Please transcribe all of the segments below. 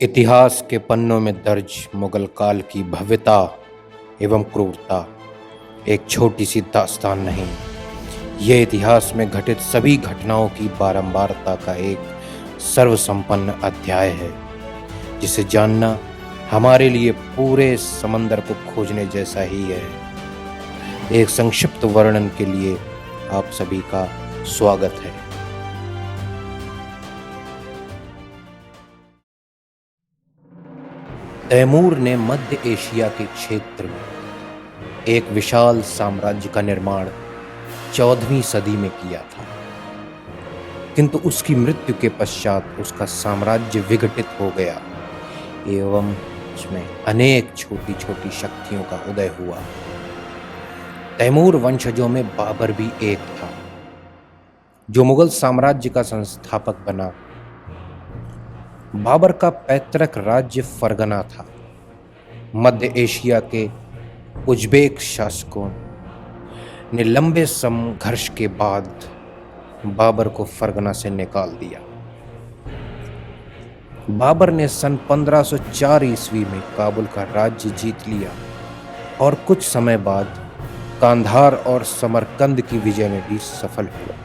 इतिहास के पन्नों में दर्ज मुगल काल की भव्यता एवं क्रूरता एक छोटी सी दास्तान नहीं, ये इतिहास में घटित सभी घटनाओं की बारंबारता का एक सर्वसंपन्न अध्याय है, जिसे जानना हमारे लिए पूरे समंदर को खोजने जैसा ही है। एक संक्षिप्त वर्णन के लिए आप सभी का स्वागत है। तैमूर ने मध्य एशिया के क्षेत्र में एक विशाल साम्राज्य का निर्माण 14वीं सदी में किया था, किंतु उसकी मृत्यु के पश्चात उसका साम्राज्य विघटित हो गया एवं उसमें अनेक छोटी छोटी शक्तियों का उदय हुआ। तैमूर वंशजों में बाबर भी एक था, जो मुगल साम्राज्य का संस्थापक बना। बाबर का पैतृक राज्य फरगना था। मध्य एशिया के उज्बेक शासकों ने लंबे संघर्ष के बाद बाबर को फरगना से निकाल दिया। बाबर ने सन 1504 ईस्वी में काबुल का राज्य जीत लिया और कुछ समय बाद कांधार और समरकंद की विजय में भी सफल हुआ।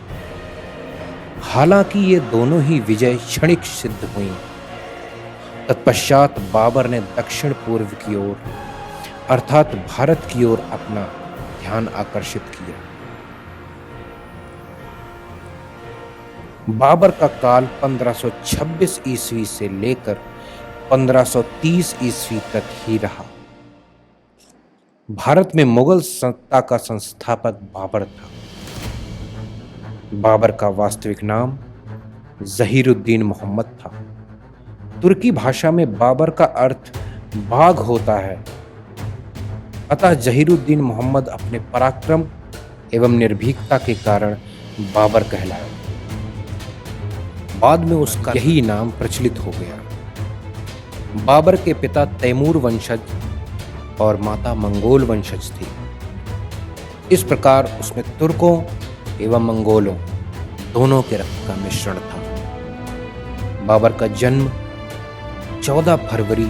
हालांकि ये दोनों ही विजय क्षणिक सिद्ध हुई। तत्पश्चात बाबर ने दक्षिण पूर्व की ओर अर्थात भारत की ओर अपना ध्यान आकर्षित किया। बाबर का काल 1526 ईस्वी से लेकर 1530 ईस्वी तक ही रहा। भारत में मुगल सत्ता का संस्थापक बाबर था। बाबर का वास्तविक नाम जहीरुद्दीन मोहम्मद था। तुर्की भाषा में बाबर का अर्थ बाघ होता है, अतः जहीरुद्दीन मोहम्मद अपने पराक्रम एवं निर्भीकता के कारण बाबर कहलाया। बाद में उसका यही नाम प्रचलित हो गया। बाबर के पिता तैमूर वंशज और माता मंगोल वंशज थी। इस प्रकार उसमें तुर्कों एवं मंगोलों दोनों के रक्त का मिश्रण था। बाबर का जन्म 14 फरवरी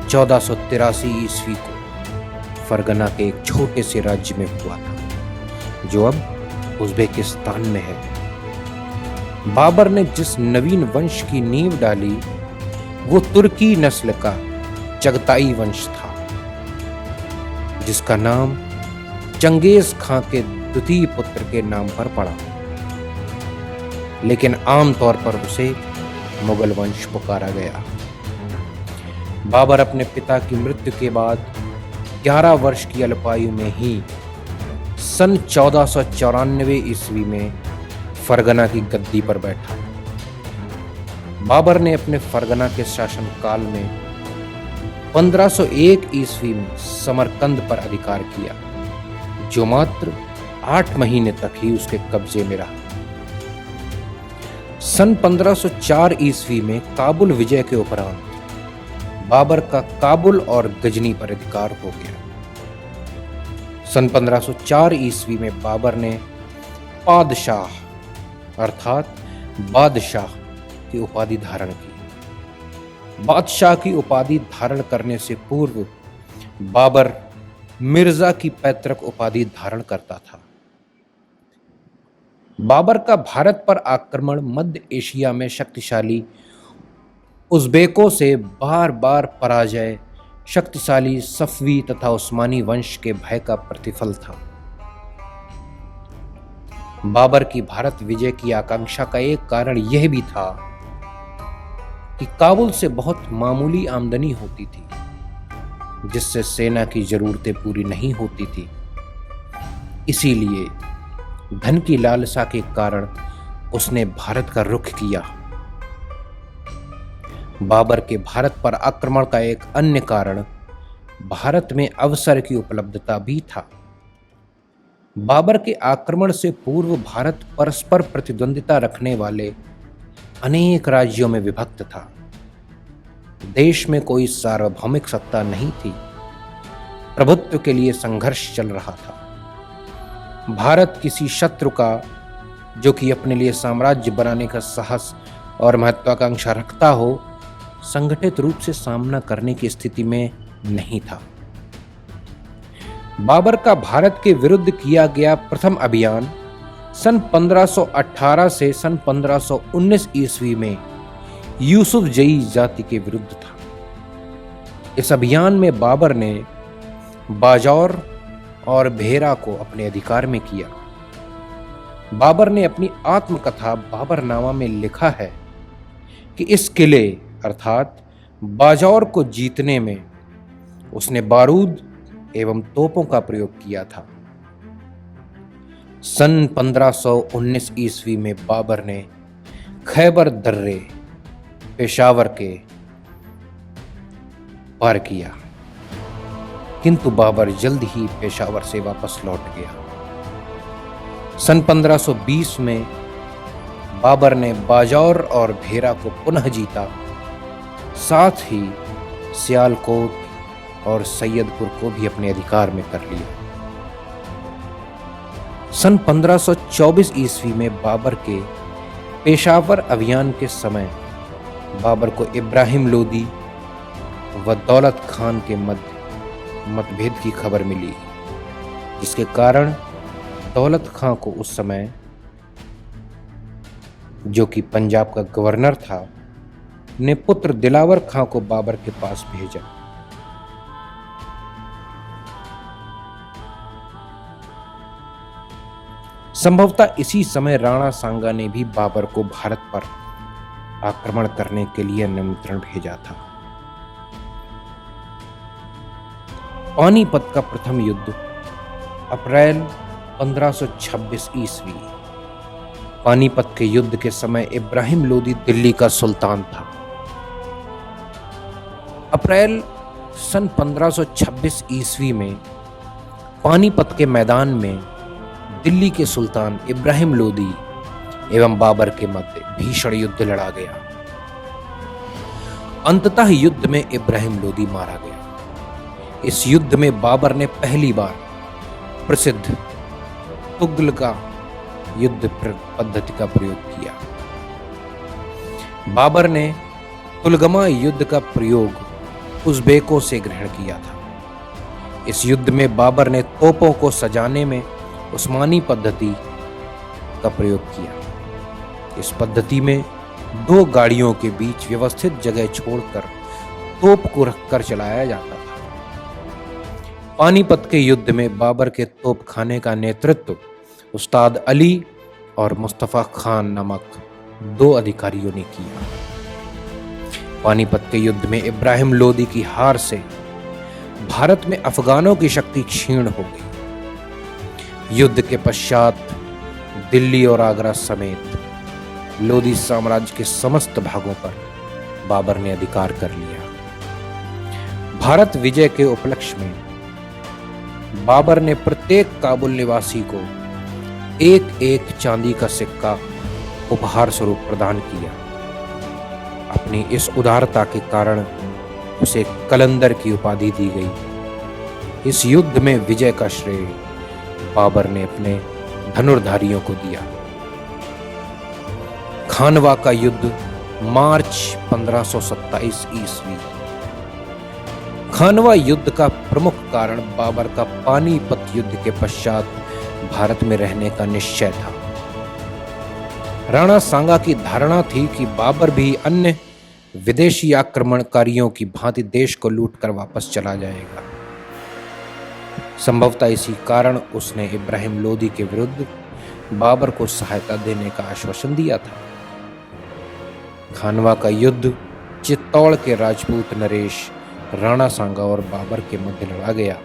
1483 ईस्वी को फरगना के एक छोटे से राज्य में हुआ था, जो अब उज्बेकिस्तान में है। बाबर ने जिस नवीन वंश की नींव डाली वो तुर्की नस्ल का चगताई वंश था, जिसका नाम चंगेज खां के द्वितीय पुत्र के नाम पर पड़ा, लेकिन आमतौर पर उसे मुगल वंश पुकारा गया। बाबर अपने पिता की मृत्यु के बाद 11 वर्ष की अल्पायु में ही सन 1494 ईस्वी में फरगना की गद्दी पर बैठा। बाबर ने अपने फरगना के शासनकाल में 1501 ईस्वी में समरकंद पर अधिकार किया, जो मात्र 8 महीने तक ही उसके कब्जे में रहा। सन 1504 ईस्वी में काबुल विजय के उपरांत बाबर का काबुल और गजनी पर अधिकार हो गया। सन 1504 ईस्वी में बाबर ने पादशाह अर्थात बादशाह की उपाधि धारण की। बादशाह की उपाधि धारण करने से पूर्व बाबर मिर्जा की पैतृक उपाधि धारण करता था। बाबर का भारत पर आक्रमण मध्य एशिया में शक्तिशाली उज़्बेकों से बार बार पराजय, शक्तिशाली सफवी तथा उस्मानी वंश के भय का प्रतिफल था। बाबर की भारत विजय की आकांक्षा का एक कारण यह भी था कि काबुल से बहुत मामूली आमदनी होती थी, जिससे सेना की जरूरतें पूरी नहीं होती थी। इसीलिए धन की लालसा के कारण उसने भारत का रुख किया। बाबर के भारत पर आक्रमण का एक अन्य कारण भारत में अवसर की उपलब्धता भी था। बाबर के आक्रमण से पूर्व भारत परस्पर प्रतिद्वंदिता रखने वाले अनेक राज्यों में विभक्त था। देश में कोई सार्वभौमिक सत्ता नहीं थी। प्रभुत्व के लिए संघर्ष चल रहा था। भारत किसी शत्रु का, जो कि अपने लिए साम्राज्य बनाने का साहस और महत्वाकांक्षा रखता हो, संगठित रूप से सामना करने की स्थिति में नहीं था। बाबर का भारत के विरुद्ध किया गया प्रथम अभियान सन 1518 से सन 1519 ईस्वी में यूसुफ जई जाति के विरुद्ध था। इस अभियान में बाबर ने बाजौर और भेरा को अपने अधिकार में किया। बाबर ने अपनी आत्मकथा बाबरनामा में लिखा है कि इस किले अर्थात बाजौर को जीतने में उसने बारूद एवं तोपों का प्रयोग किया था। सन 1519 ईस्वी में बाबर ने खैबर दर्रे पेशावर के पार किया, किंतु बाबर जल्द ही पेशावर से वापस लौट गया। सन 1520 में बाबर ने बाजौर और भेरा को पुनः जीता, साथ ही सियालकोट और सैयदपुर को भी अपने अधिकार में कर लिया। सन 1524 ईस्वी में बाबर के पेशावर अभियान के समय बाबर को इब्राहिम लोदी व दौलत खान के मध्य मतभेद की खबर मिली, जिसके कारण दौलत खां को उस समय, जो कि पंजाब का गवर्नर था, ने पुत्र दिलावर खां को बाबर के पास भेजा। संभवतः इसी समय राणा सांगा ने भी बाबर को भारत पर आक्रमण करने के लिए निमंत्रण भेजा था। पानीपत का प्रथम युद्ध अप्रैल 1526 ईस्वी। पानीपत के युद्ध के समय इब्राहिम लोदी दिल्ली का सुल्तान था। अप्रैल सन 1526 ईस्वी में पानीपत के मैदान में दिल्ली के सुल्तान इब्राहिम लोदी एवं बाबर के मध्य भीषण युद्ध लड़ा गया। अंततः युद्ध में इब्राहिम लोदी मारा गया। इस युद्ध में बाबर ने पहली बार प्रसिद्ध तुगलका युद्ध पद्धति का प्रयोग किया। बाबर ने तुलगमा युद्ध का प्रयोग उज़्बेकों से ग्रहण किया था। इस युद्ध में बाबर ने तोपों को सजाने में उस्मानी पद्धति का प्रयोग किया। इस पद्धति में दो गाड़ियों के बीच व्यवस्थित जगह छोड़कर तोप को रखकर चलाया जाता था। पानीपत के युद्ध में बाबर के तोपखाने का नेतृत्व उस्ताद अली और मुस्तफा खान नामक दो अधिकारियों ने किया। पानीपत के युद्ध में इब्राहिम लोदी की हार से भारत में अफगानों की शक्ति क्षीण हो गई। युद्ध के पश्चात दिल्ली और आगरा समेत लोदी साम्राज्य के समस्त भागों पर बाबर ने अधिकार कर लिया। भारत विजय के उपलक्ष्य में बाबर ने प्रत्येक काबुल निवासी को एक एक चांदी का सिक्का उपहार स्वरूप प्रदान किया। अपनी इस उदारता के कारण उसे कलंदर की उपाधि दी गई। इस युद्ध में विजय का श्रेय बाबर ने अपने धनुर्धारियों को दिया। खानवा का युद्ध मार्च 1527 ईस्वी। खानवा युद्ध का प्रमुख कारण बाबर का पानीपत युद्ध के पश्चात भारत में रहने का निश्चय था। राणा सांगा की धारणा थी कि बाबर भी अन्य विदेशी आक्रमणकारियों की भांति देश को लूटकर वापस चला जाएगा। संभवतः इसी कारण उसने इब्राहिम लोदी के विरुद्ध बाबर को सहायता देने का आश्वासन दिया था। खानवा का युद्ध चित्तौड़ के राजपूत नरेश, राणा सांगा और बाबर के मध्य लड़ा गया।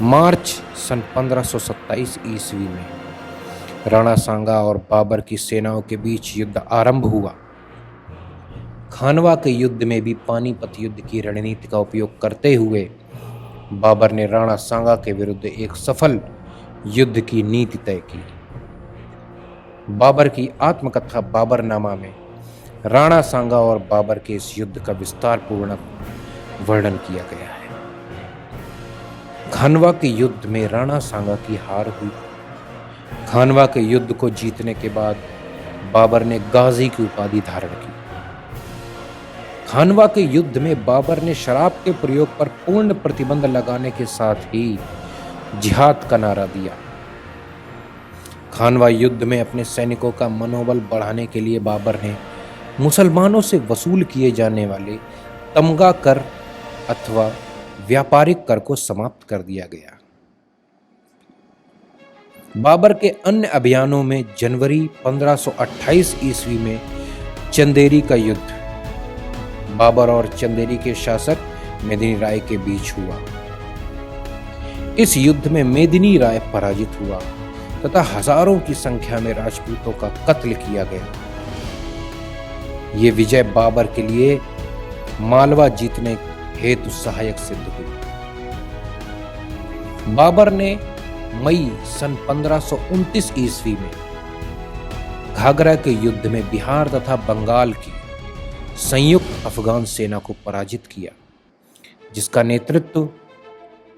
मार्च सन 1527 ईस्वी में राणा सांगा और बाबर की सेनाओं के बीच युद्ध आरंभ हुआ। खानवा के युद्ध में भी पानीपत युद्ध की रणनीति का उपयोग करते हुए बाबर ने राणा सांगा के विरुद्ध एक सफल युद्ध की नीति तय की। बाबर की आत्मकथा बाबरनामा में राणा सांगा और बाबर के इस युद्ध का विस्तार पूर्वक वर्णन किया गया है। खानवा के युद्ध में राणा सांगा की हार हुई। खानवा के युद्ध को जीतने के बाद बाबर ने गाजी की उपाधि धारण की। खानवा के युद्ध में बाबर ने शराब के प्रयोग पर पूर्ण प्रतिबंध लगाने के साथ ही जिहाद का नारा दिया। खानवा युद्ध में अपने सैनिकों का मनोबल बढ़ाने के लिए बाबर ने मुसलमानों से वसूल किए जाने वाले तमगा कर अथवा व्यापारिक कर को समाप्त कर दिया गया। बाबर के अन्य अभियानों में जनवरी 1528 ईस्वी में चंदेरी का युद्ध बाबर और चंदेरी के शासक मेदिनी राय के बीच हुआ। इस युद्ध में मेदिनी राय पराजित हुआ तथा हजारों की संख्या में राजपूतों का कत्ल किया गया। ये विजय बाबर के लिए मालवा जीतने हेतु सहायक सिद्ध हुई। बाबर ने मई सन 1529 ईस्वी में घाघरा के युद्ध में बिहार तथा बंगाल की संयुक्त अफगान सेना को पराजित किया, जिसका नेतृत्व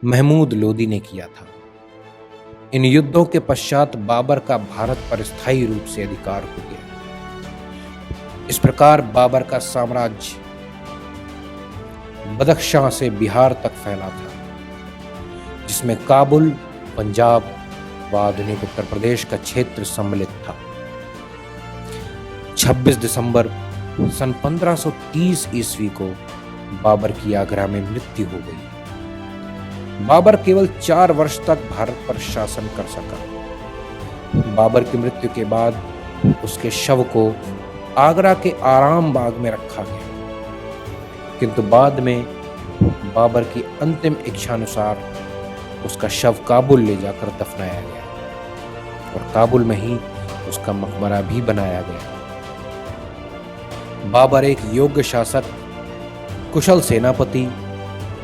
महमूद लोदी ने किया था। इन युद्धों के पश्चात बाबर का भारत पर स्थायी रूप से अधिकार हो गया। इस प्रकार बाबर का साम्राज्य बदख्शां से बिहार तक फैला था, जिसमें काबुल, पंजाब व आधुनिक उत्तर प्रदेश का क्षेत्र सम्मिलित था। 26 दिसंबर सन 1530 ईस्वी को बाबर की आगरा में मृत्यु हो गई। बाबर केवल 4 वर्ष तक भारत पर शासन कर सका। बाबर की मृत्यु के बाद उसके शव को आगरा के आराम बाग में रखा गया, किंतु बाद में बाबर की अंतिम इच्छानुसार उसका शव काबुल ले जाकर दफनाया गया और काबुल में ही उसका मकबरा भी बनाया गया। बाबर एक योग्य शासक, कुशल सेनापति,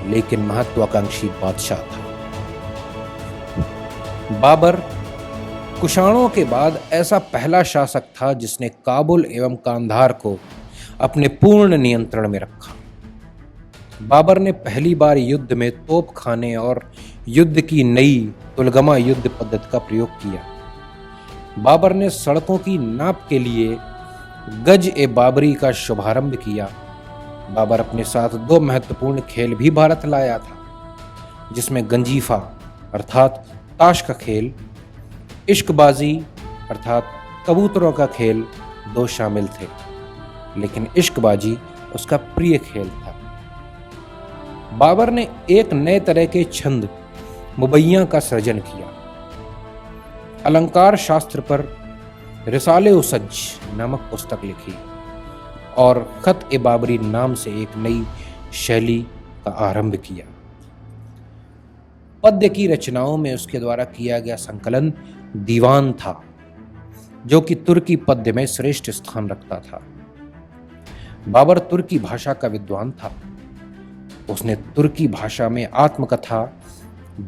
लेकिन महत्वाकांक्षी बादशाह था। बाबर कुषाणों के बाद ऐसा पहला शासक था जिसने काबुल एवं कांधार को अपने पूर्ण नियंत्रण में रखा। बाबर ने पहली बार युद्ध में तोपखाने और युद्ध की नई तुलगमा युद्ध पद्धति का प्रयोग किया। बाबर ने सड़कों की नाप के लिए गज-ए-बाबरी का शुभारंभ किया। बाबर अपने साथ 2 महत्वपूर्ण खेल भी भारत लाया था, जिसमें गंजीफा अर्थात ताश का खेल, इश्कबाजी अर्थात कबूतरों का खेल 2 शामिल थे, लेकिन इश्कबाजी उसका प्रिय खेल था। बाबर ने एक नए तरह के छंद मुबैया का सृजन किया। अलंकार शास्त्र पर रिसाले-उस-सज नामक पुस्तक लिखी और खत-ए-बाबरी नाम से एक नई शैली का आरंभ किया। पद्य की रचनाओं में उसके द्वारा किया गया संकलन दीवान था, जो कि तुर्की पद्य में श्रेष्ठ स्थान रखता था। बाबर तुर्की भाषा का विद्वान था। उसने तुर्की भाषा में आत्मकथा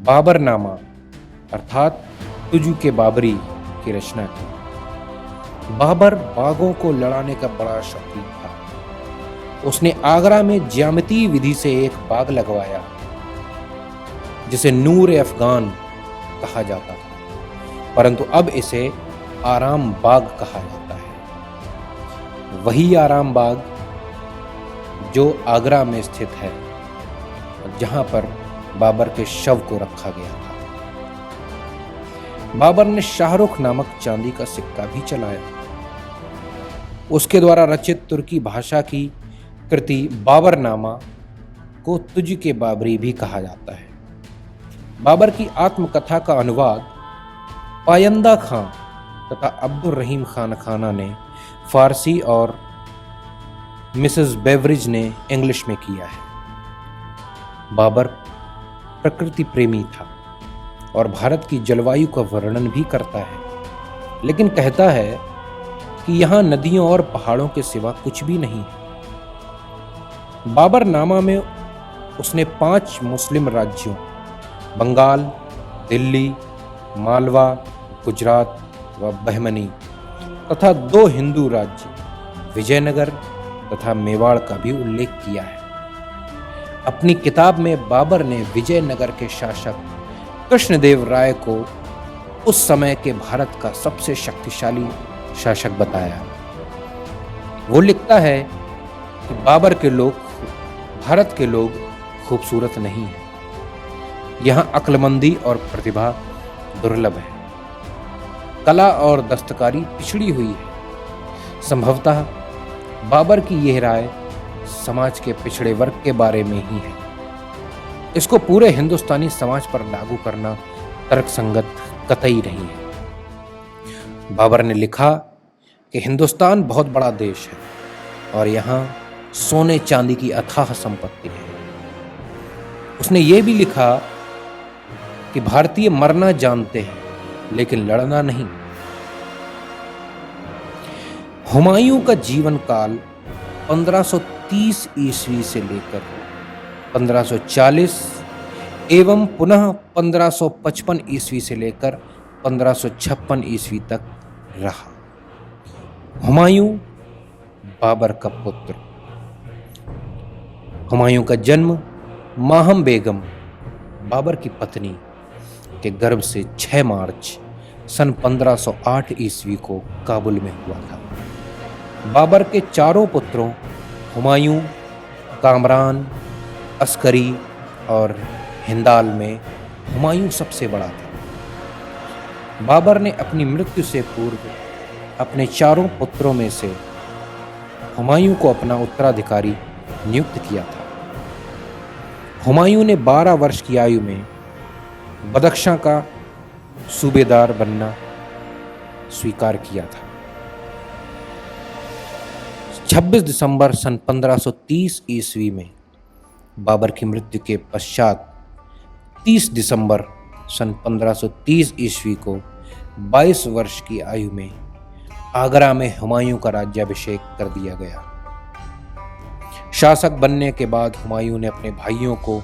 बाबरनामा अर्थात तुजु के बाबरी की रचना की। बाबर बागों को लड़ाने का बड़ा शौकीन था। उसने आगरा में ज्यामितीय विधि से एक बाग लगवाया, जिसे नूर-ए-अफगान कहा जाता था, परंतु अब इसे आराम बाग कहा जाता है। वही आराम बाग जो आगरा में स्थित है, जहां पर बाबर के शव को रखा गया था। बाबर ने शाहरुख नामक चांदी का सिक्का भी चलाया। उसके द्वारा रचित तुर्की भाषा की कृति बाबरनामा को तुज के बाबरी भी कहा जाता है। बाबर की आत्मकथा का अनुवाद पायंदा खां तथा अब्दुल रहीम खान खाना ने फारसी और मिसेस बेवरिज ने इंग्लिश में किया है। बाबर प्रकृति प्रेमी था और भारत की जलवायु का वर्णन भी करता है, लेकिन कहता है कि यहाँ नदियों और पहाड़ों के सिवा कुछ भी नहीं है। बाबरनामा में उसने 5 मुस्लिम राज्यों बंगाल, दिल्ली, मालवा, गुजरात व बहमनी तथा 2 हिंदू राज्य विजयनगर तथा मेवाड़ का भी उल्लेख किया है। अपनी किताब में बाबर ने विजयनगर के शासक कृष्णदेव राय को उस समय के भारत का सबसे शक्तिशाली शासक बताया। वो लिखता है कि कि भारत के लोग खूबसूरत नहीं हैं। यहाँ अक्लमंदी और प्रतिभा दुर्लभ है। कला और दस्तकारी पिछड़ी हुई है। संभवतः बाबर की यह राय समाज के पिछड़े वर्ग के बारे में ही है। इसको पूरे हिंदुस्तानी समाज पर लागू करना तर्कसंगत कतई नहीं है। बाबर ने लिखा कि हिंदुस्तान बहुत बड़ा देश है और यहाँ सोने चांदी की अथाह संपत्ति है। उसने ये भी लिखा कि भारतीय मरना जानते हैं लेकिन लड़ना नहीं। हुमायूं का जीवन काल 1530 ईस्वी से लेकर 1540 एवं पुनः 1555 ईस्वी से लेकर 1556 ईस्वी तक रहा। हुमायूं बाबर का पुत्र। हुमायूं का जन्म माहम बेगम बाबर की पत्नी के गर्भ से 6 मार्च सन 1508 ईस्वी को काबुल में हुआ था। बाबर के चारों पुत्रों हुमायूं, कामरान, अस्करी और हिंदाल में हुमायूं सबसे बड़ा था। बाबर ने अपनी मृत्यु से पूर्व अपने चारों पुत्रों में से हुमायूं को अपना उत्तराधिकारी नियुक्त किया था। हुमायूं ने 12 वर्ष की आयु में बदख्शां का सूबेदार बनना स्वीकार किया था। 26 दिसंबर सन 1530 ईस्वी में बाबर की मृत्यु के पश्चात 30 दिसंबर सन 1530 ईस्वी को 22 वर्ष की आयु में आगरा में हुमायूं का राज्याभिषेक कर दिया गया। शासक बनने के बाद हुमायूं ने अपने भाइयों को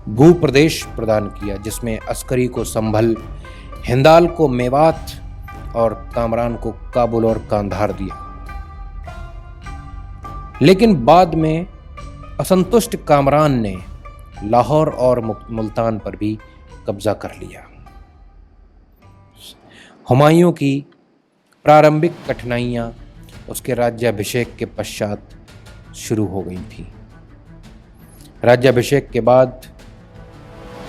भूप्रदेश प्रदान किया, जिसमें अस्करी को संभल, हिंदाल को मेवात और कामरान को काबुल और कांधार दिया। लेकिन बाद में असंतुष्ट कामरान ने लाहौर और मुल्तान पर भी कब्जा कर लिया। हुमायूं की प्रारंभिक कठिनाइयां उसके राज्याभिषेक के पश्चात शुरू हो गई थी। राज्याभिषेक के बाद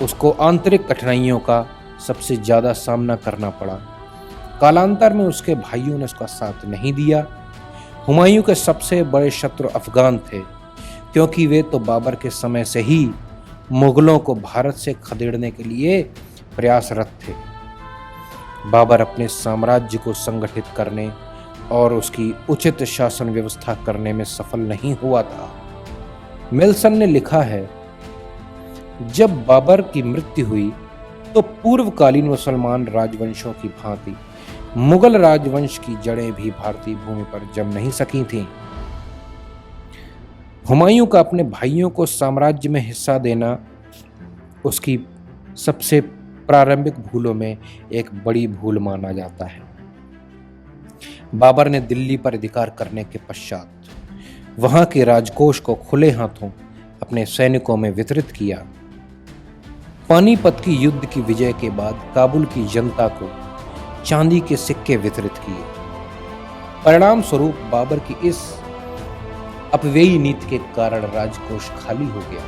उसको आंतरिक कठिनाइयों का सबसे ज्यादा सामना करना पड़ा। कालांतर में उसके भाइयों ने उसका साथ नहीं दिया। हुमायूं के सबसे बड़े शत्रु अफगान थे, क्योंकि वे तो बाबर के समय से ही मुगलों को भारत से खदेड़ने के लिए प्रयासरत थे। बाबर अपने साम्राज्य को संगठित करने और उसकी उचित शासन व्यवस्था करने में सफल नहीं हुआ था। मिल्सन ने लिखा है, जब बाबर की मृत्यु हुई तो पूर्वकालीन मुसलमान राजवंशों की भांति मुगल राजवंश की जड़ें भी भारतीय भूमि पर जम नहीं सकी थीं। हुमायूं का अपने भाइयों को साम्राज्य में हिस्सा देना उसकी सबसे प्रारंभिक भूलों में एक बड़ी भूल माना जाता है। बाबर ने दिल्ली पर अधिकार करने के पश्चात वहां के राजकोष को खुले हाथों अपने सैनिकों में वितरित किया। पानीपत की युद्ध की विजय के बाद काबुल की जनता को चांदी के सिक्के वितरित किए। परिणाम स्वरूप बाबर की इस अपव्ययी नीति के कारण राजकोष खाली हो गया।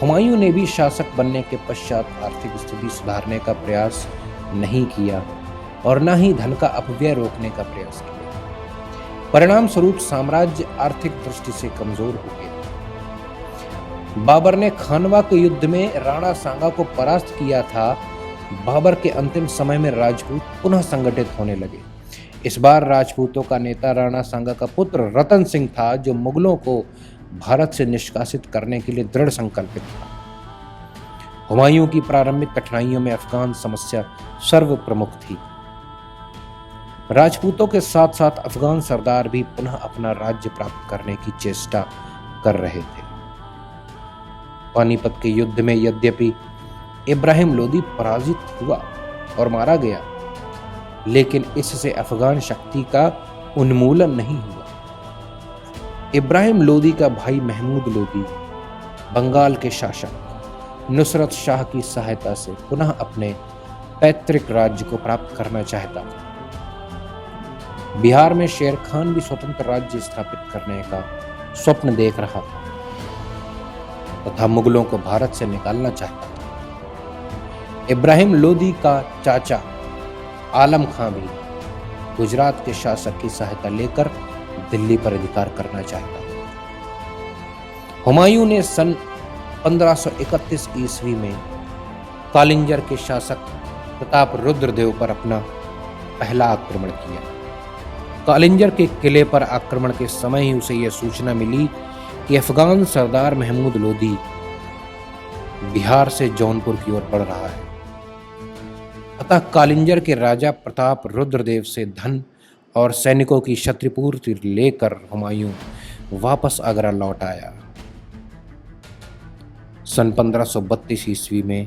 हुमायूं ने भी शासक बनने के पश्चात आर्थिक स्थिति सुधारने का प्रयास नहीं किया और न ही धन का अपव्यय रोकने का प्रयास किया। परिणाम स्वरूप साम्राज्य आर्थिक दृष्टि से कमजोर हो गया। बाबर ने खानवा के युद्ध में राणा सांगा को परास्त किया था। बाबर के अंतिम समय में राजपूत पुनः संगठित होने लगे। इस बार राजपूतों का नेता राणा सांगा का पुत्र रतन सिंह था, जो मुगलों को भारत से निष्कासित करने के लिए दृढ़ संकल्पित था। हुमायूं की प्रारंभिक कठिनाइयों में अफगान समस्या सर्व प्रमुख थी। राजपूतों के साथ साथ अफगान सरदार भी पुनः अपना राज्य प्राप्त करने की चेष्टा कर रहे थे। पानीपत के युद्ध में यद्यपि इब्राहिम लोदी पराजित हुआ और मारा गया, लेकिन इससे अफगान शक्ति का उन्मूलन नहीं हुआ। इब्राहिम लोदी का भाई महमूद लोदी बंगाल के शासक नुसरत शाह की सहायता से पुनः अपने पैतृक राज्य को प्राप्त करना चाहता था। बिहार में शेर खान भी स्वतंत्र राज्य स्थापित करने का स्वप्न देख रहा था तथा मुगलों को भारत से निकालना चाहता था। इब्राहिम लोदी का चाचा आलम खां भी गुजरात के शासक की सहायता लेकर दिल्ली पर अधिकार करना चाहता था। हुमायूं ने सन 1531 ईस्वी में कालिंजर के शासक प्रताप रुद्रदेव पर अपना पहला आक्रमण किया। कालिंजर के किले पर आक्रमण के समय ही उसे यह सूचना मिली कि अफगान सरदार महमूद लोदी बिहार से जौनपुर की ओर बढ़ रहा है। अतः कालिंजर के राजा प्रताप रुद्रदेव से धन और सैनिकों की क्षतिपूर्ति लेकर हुमायूं वापस आगरा लौट आया। सन 1532 ईस्वी में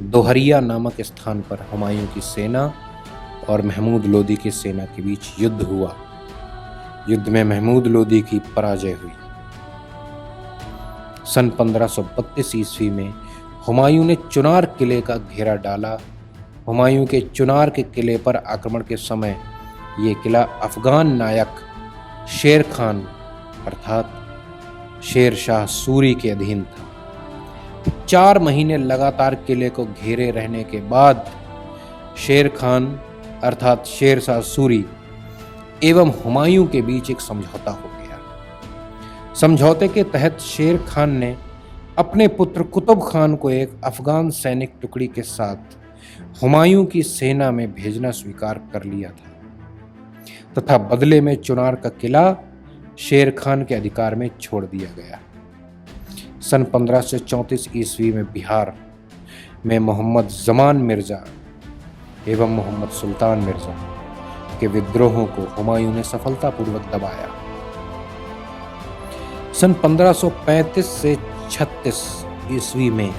दोहरिया नामक स्थान पर हुमायूं की सेना और महमूद लोदी की सेना के बीच युद्ध हुआ। युद्ध में महमूद लोदी की पराजय हुई। सन 1532 ईस्वी में हुमायूं ने चुनार किले का घेरा डाला। हुमायूं के चुनार के किले पर आक्रमण के समय ये किला अफगान नायक शेर खान अर्थात शेर शाह सूरी के अधीन था। 4 महीने लगातार किले को घेरे रहने के बाद शेर खान अर्थात शेर शाह सूरी एवं हुमायूं के बीच एक समझौता हो गया। समझौते के तहत शेर खान ने अपने पुत्र कुतुब खान को एक अफगान सैनिक टुकड़ी के साथ हुमायूं की सेना में भेजना स्वीकार कर लिया था तथा बदले में चुनार का किला शेर खान के अधिकार में छोड़ दिया गया। सन 1534 ईस्वी में बिहार में मोहम्मद जमान मिर्जा एवं मोहम्मद सुल्तान मिर्जा के विद्रोहों को हुमायूं ने सफलतापूर्वक दबाया। सन 1535 से 36 ईस्वी में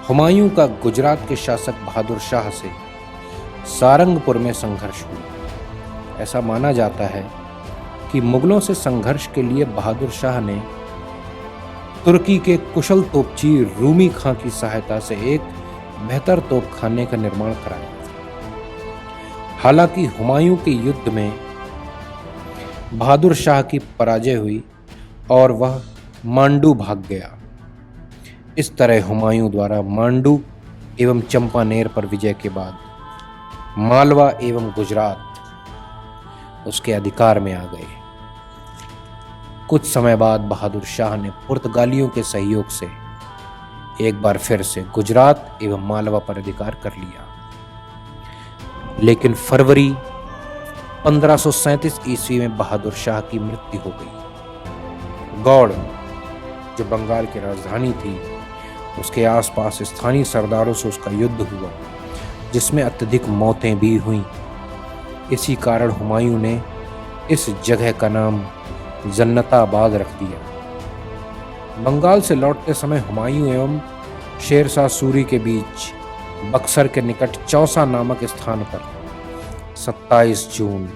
हुमायूं का गुजरात के शासक बहादुर शाह से सारंगपुर में संघर्ष हुआ। ऐसा माना जाता है कि मुगलों से संघर्ष के लिए बहादुर शाह ने तुर्की के कुशल तोपची रूमी खां की सहायता से एक बेहतर तोपखाने का निर्माण कराया था। हालांकि हुमायूं के युद्ध में बहादुर शाह की पराजय हुई और वह मांडू भाग गया। इस तरह हुमायूं द्वारा मांडू एवं चंपानेर पर विजय के बाद मालवा एवं गुजरात उसके अधिकार में आ गए। कुछ समय बाद बहादुर शाह ने पुर्तगालियों के सहयोग से एक बार फिर से गुजरात एवं मालवा पर अधिकार कर लिया। लेकिन फरवरी 1537 ईस्वी में बहादुर शाह की मृत्यु हो गई। गौड़ जो बंगाल की राजधानी थी उसके आसपास स्थानीय सरदारों से उसका युद्ध हुआ जिसमें अत्यधिक मौतें भी हुईं। इसी कारण हुमायूं ने इस जगह का नाम जन्नताबाद रख दिया। बंगाल से लौटते समय हुमायूं एवं शेर शाह सूरी के बीच बक्सर के निकट चौसा नामक स्थान पर 27 जून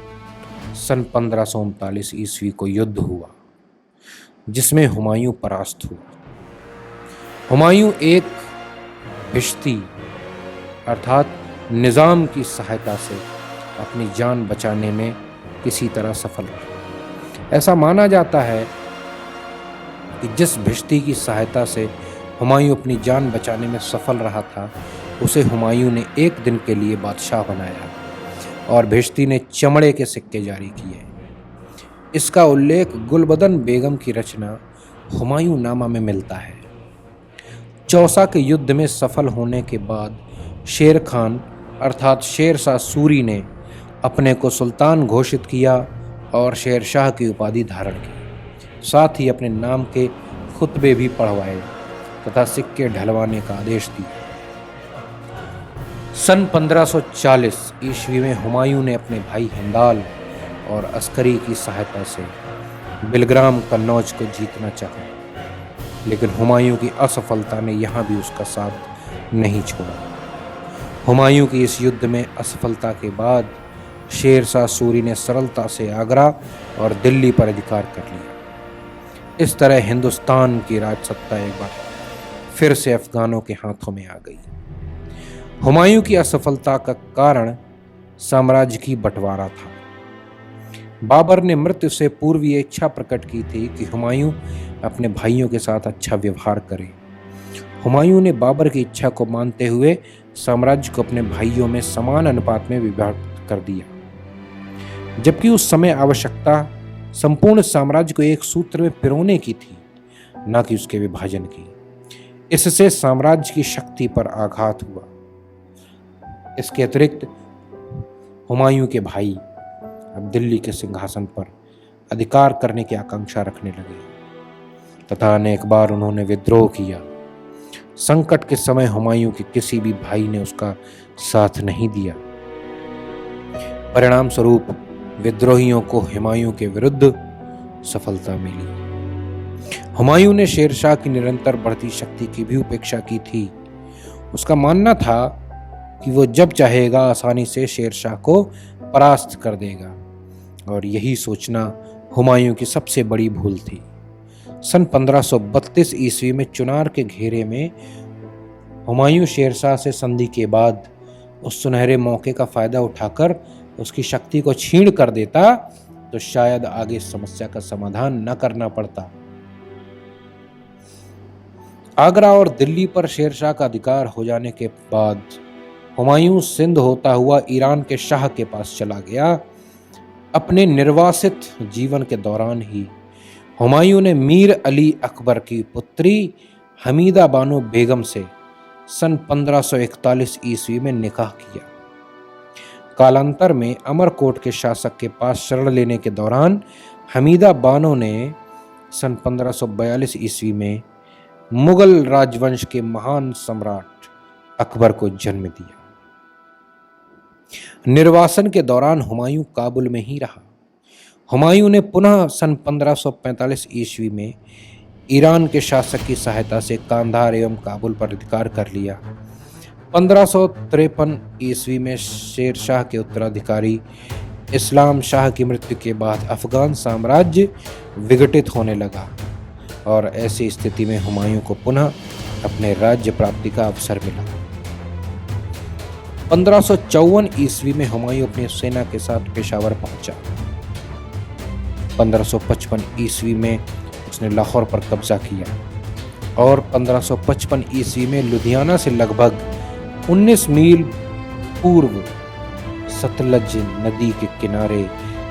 सन 1539 ईस्वी को युद्ध हुआ जिसमें हुमायूं परास्त हुआ। हुमायूं एक भिश्ती अर्थात निजाम की सहायता से अपनी जान बचाने में किसी तरह सफल रहा। ऐसा माना जाता है कि जिस भिश्ती की सहायता से हुमायूं अपनी जान बचाने में सफल रहा था उसे हुमायूं ने एक दिन के लिए बादशाह बनाया और भिश्ती ने चमड़े के सिक्के जारी किए। इसका उल्लेख गुलबदन बेगम की रचना हुमायूं नामा में मिलता है। चौसा के युद्ध में सफल होने के बाद शेर खान अर्थात शेर शाह सूरी ने अपने को सुल्तान घोषित किया और शेर शाह की उपाधि धारण की। साथ ही अपने नाम के खुतबे भी पढ़वाए तथा सिक्के ढलवाने का आदेश दिया। सन 1540 ईस्वी में हुमायूं ने अपने भाई हिंदाल और अस्करी की सहायता से बिलग्राम कन्नौज को जीतना चाहा, लेकिन हुमायूं की असफलता ने यहाँ भी उसका साथ नहीं छोड़ा। हुमायूं की इस युद्ध में असफलता के बाद शेर शाह सूरी ने सरलता से आगरा और दिल्ली पर अधिकार कर लिया। इस तरह हिंदुस्तान की राजसत्ता एक बार फिर से अफगानों के हाथों में आ गई। हुमायूं की असफलता का कारण साम्राज्य की बंटवारा था। बाबर ने मृत्यु से पूर्व ये इच्छा प्रकट की थी कि हुमायूं अपने भाइयों के साथ अच्छा व्यवहार करे। हुमायूं ने बाबर की इच्छा को मानते हुए साम्राज्य को अपने भाइयों में समान अनुपात में विभाजित कर दिया, जबकि उस समय आवश्यकता संपूर्ण साम्राज्य को एक सूत्र में पिरोने की थी, न कि उसके विभाजन की। इससे साम्राज्य की शक्ति पर आघात हुआ। इसके अतिरिक्त हुमायूं के भाई अब दिल्ली के सिंहासन पर अधिकार करने की आकांक्षा रखने लगे तथा अनेक बार उन्होंने विद्रोह किया। संकट के समय हुमायूं के किसी भी भाई ने उसका साथ नहीं दिया। परिणाम स्वरूप विद्रोहियों को हुमायूं के विरुद्ध सफलता मिली। हुमायूं ने शेरशाह की निरंतर बढ़ती शक्ति की भी उपेक्षा की थी। उसका मानना था कि वो जब चाहेगा आसानी से शेरशाह को परास्त कर देगा, और यही सोचना हुमायूं की सबसे बड़ी भूल थी। सन 1532 ईस्वी में चुनार के घेरे में हुमायूं शेरशाह से संधि के बाद उस सुनहरे मौके का फायदा उठाकर उसकी शक्ति को छीन कर देता तो शायद आगे इस समस्या का समाधान न करना पड़ता। आगरा और दिल्ली पर शेरशाह का अधिकार हो जाने के बाद हुमायूं सिंध होता हुआ ईरान के शाह के पास चला गया। अपने निर्वासित जीवन के दौरान ही हुमायूं ने मीर अली अकबर की पुत्री हमीदा बानो बेगम से सन 1541 ईस्वी में निकाह किया। कालांतर में अमरकोट के शासक के पास शरण लेने के दौरान हमीदा बानो ने सन 1542 ईस्वी में मुगल राजवंश के महान सम्राट अकबर को जन्म दिया। निर्वासन के दौरान हुमायूं काबुल में ही रहा। हुमायूं ने पुनः सन 1545 ईस्वी में ईरान के शासक की सहायता से कांधार एवं काबुल पर अधिकार कर लिया। 1553 ईस्वी में शेरशाह के उत्तराधिकारी इस्लाम शाह की मृत्यु के बाद अफगान साम्राज्य विघटित होने लगा, और ऐसी स्थिति में हुमायूं को पुनः अपने राज्य प्राप्ति का अवसर मिला। 1554 ईस्वी में हुमायूं अपनी सेना के साथ पेशावर पहुंचा। 1555 ईस्वी में उसने लाहौर पर कब्जा किया और 1555 ईस्वी में लुधियाना से लगभग 19 मील पूर्व सतलज नदी के किनारे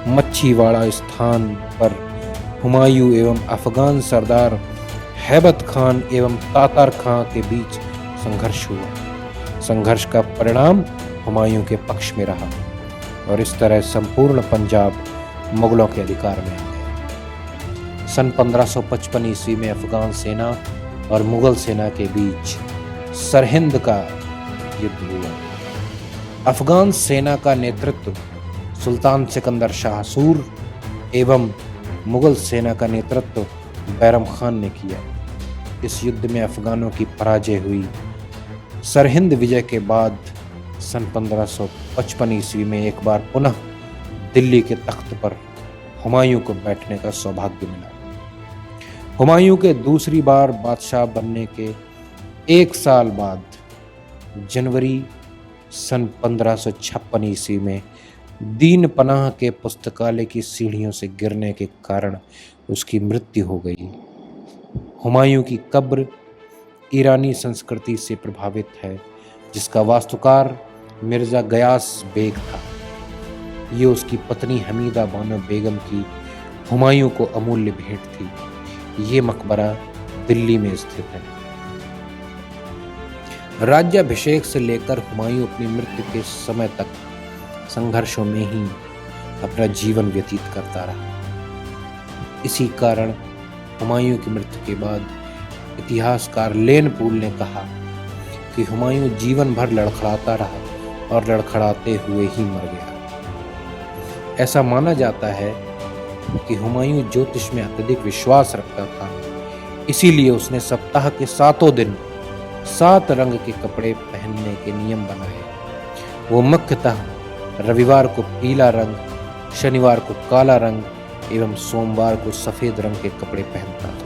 मच्छीवाड़ा स्थान पर हुमायूं एवं अफगान सरदार हैबत खान एवं तातार खां के बीच संघर्ष हुआ। संघर्ष का परिणाम हुमायूं के पक्ष में रहा और इस तरह संपूर्ण पंजाब मुगलों के अधिकार में आ गया। सन 1555 ईस्वी में अफगान सेना और मुगल सेना के बीच सरहिंद का युद्ध हुआ। अफगान सेना का नेतृत्व सुल्तान सिकंदर शाह सूर एवं मुगल सेना का नेतृत्व बैरम खान ने किया। इस युद्ध में अफगानों की पराजय हुई। सरहिंद विजय के बाद सन 1555 ईस्वी में एक बार पुनः दिल्ली के तख्त पर हुमायूं को बैठने का सौभाग्य मिला। हुमायूं के दूसरी बार बादशाह बनने के एक साल बाद जनवरी सन 1556 ईस्वी में दीन पनाह के पुस्तकालय की सीढ़ियों से गिरने के कारण उसकी मृत्यु हो गई। हुमायूं की कब्र ईरानी संस्कृति से प्रभावित है, जिसका वास्तुकार मिर्जा गयास बेग था। ये उसकी पत्नी हमीदा बानो बेगम की हुमायूं को अमूल्य भेंट थी। ये मकबरा दिल्ली में स्थित है। राज्याभिषेक से लेकर हुमायूं अपनी मृत्यु के समय तक संघर्षों में ही अपना जीवन व्यतीत करता रहा। इसी कारण हुमायूं की मृत्यु के बाद इतिहासकार लेन पूल ने कहा कि हुमायूं जीवन भर लड़खड़ाता रहा और लड़खड़ाते हुए ही मर गया। ऐसा माना जाता है कि हुमायूं ज्योतिष में अत्यधिक विश्वास रखता था, इसीलिए उसने सप्ताह के 7 दिन 7 रंग के कपड़े पहनने के नियम बनाए। वो मुख्यतः रविवार को पीला रंग, शनिवार को काला रंग एवं सोमवार को सफेद रंग के कपड़े पहनता था।